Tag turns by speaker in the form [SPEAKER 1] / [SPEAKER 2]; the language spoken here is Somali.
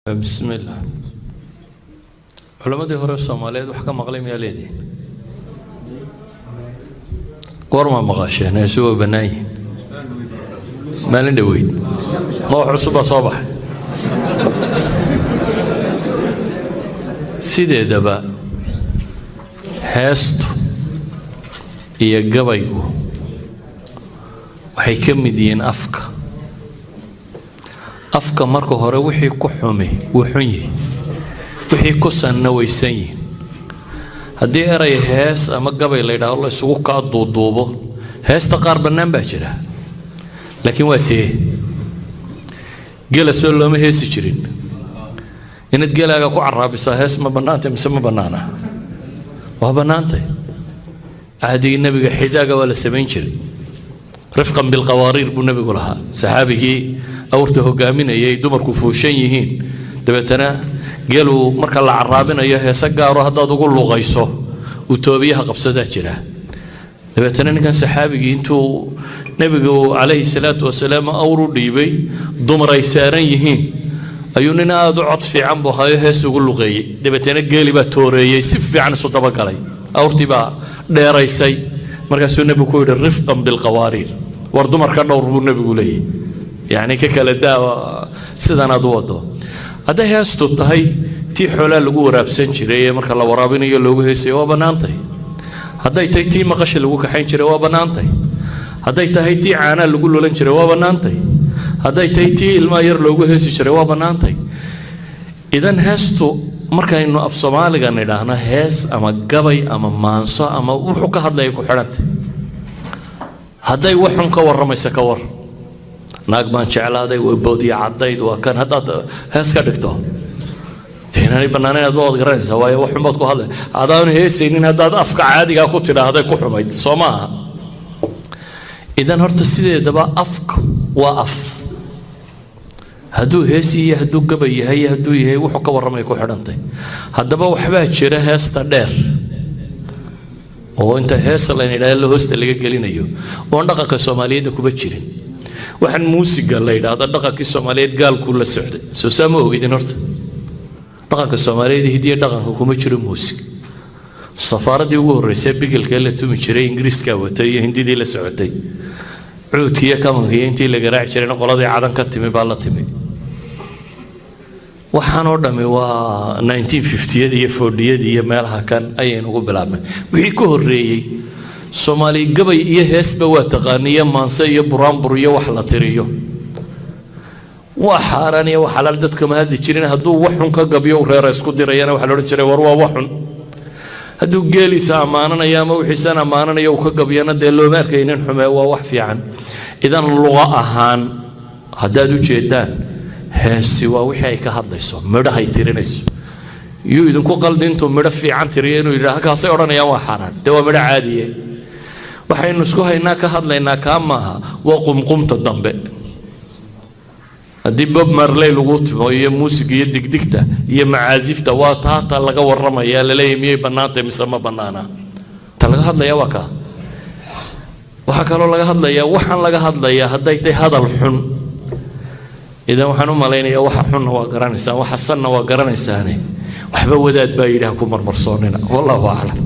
[SPEAKER 1] بسم الله. علماء هوري الصوماليين wax ka maqlay ma leedii qorma maqasheen ay soo banaay maalin dhaweyd ma wax cusub soo baxay sideedaba heestu iyo gabaygu waxay ka mid yihiin afka marka hore wixii ku xumay wuxun yahay wixii ku sanna waysan yihiin haddii eray hees ama gabay la yidhaahdo la isugu kaa duuduubo heesta qaar bannaan baa jira laakiin waa tee gela soo looma heesi jirin inaad gelaaga ku caraabisaa hees ma bannaantay mise ma bannaana waa bannaantay cahdigii nabiga xidaaga waa la samayn jiray rifqan bilqawaariir buu nabigu lahaa saxaabigii awrta hogaaminayay dumarku fuushan yihiin dabeetana geelu marka la caraabinayo heesa gaaro haddaad ugu luqayso uu toobiyaha qabsadaa jira dabeetana ninkan saxaabigii intuu nabigu calayhi salaatu wasalaam awr u dhiibay dumar ay saaran yihiin ayuu nin aad u cod fiican buu hayo hees ugu luqeeyey dabeetana geeli baa tooreeyey si fiican isu dabagalay awrtii baa dheeraysay markaasuu nabigu ku yidhi rifqan bilqawaariir war dumarka dhowr buu nabigu leeyahay يعني كلا داوا سيدنا دوادو هذا هي استطاعي تي حولا لجو وراب سنشرية مركل الله ورابين يلوجو هسي وبنانتي هذا تي مقاش لجو كحين شري وبنانتي هذا تي عنا لجو لولن شري وبنانتي هذا تي الماير لوجو هسي شري وبنانتي إذن هستو مركل إنه أفصمال جاني لهنا هس أما جبي أما مانسا أما وحك هذا يكو حرنت هذا يوحن كور رمي سكور naag baan jeclaaday way boodiya cadayd waa kan haddaad hees ka dhigto teenani banaaneen aad wad garanaysaa waayo wax xumood ku hadlay adaan heesaynin haddaad afka caadiga ku tiraahday ku xumayd soo maaha idan horta sideedaba afka waa af hadduu heesi iyo hadduu gabay yahay hadduu yahay wuxuu ka warramay ku xidhantay haddaba waxbaa jira heesta dheer oo inta heesa la yidhaahdo hoosta laga gelinayo oo dhaqanka Soomaaliyeed kuba jirin waxaan muusiga la yiraahdo dhaqankii Soomaaliyeed gaalku la socday soo saamo ogidin horta dhaqanka Soomaaliyeed hidiye dhaqanka kuma jiro muusig safaaradii ugu horeysay bigilka la tumi jiray Ingiriiska watay iyo Hindidii la socotay cuudkiya kamanka intii la garaac jiray qoladii cadan ka timi baa la timi waxaan oo dhamay waa 1950 iyo 40 iyo meelaha kan ayeen ugu bilaabmay wixii ka horeeyay Soomaali gabay iyo heesba waa taqaaniya maanse iyo buraanbur iyo wax la tiriyo waa xaraan iyo waxa la dadka ma hadli jirin hadduu wax xun ka gabiyo reer isku dirayana waxa la oran jiray war waa wax xun hadduu geelisa amaananaya ama wixiisana amaananaya uu ka gabiyana dee loo markaynin xume waa wax fiican idan luqa ahaan haddaad u jeedaan heesi waa wixii ay ka hadlayso midhahay tirinayso iyo idinku qaldintu midho fiican tiriyo inuu yiraahdo kaasay oranayaan waa xaraan dee waa midho caadiye waxaynu isku haynaa ka hadlaynaa kaamaha waa qumqumta dambe haddii Bob Marley lagu timo iyo muusiga iyo digdigta iyo macaasifta waa taata laga warramaya la leeyahay miyay bannaantay mise ma bannaana ta laga hadlayaa waa ka waxa kaloo laga hadlayaa waxaan laga hadlayaa hadday tahay hadal xun idan waxaan u malaynayaa waxa xunna waa garanaysaa waxa sanna waa garanaysaane waxba wadaad baa yidhaah ku marmarsoonina wallahu a'lam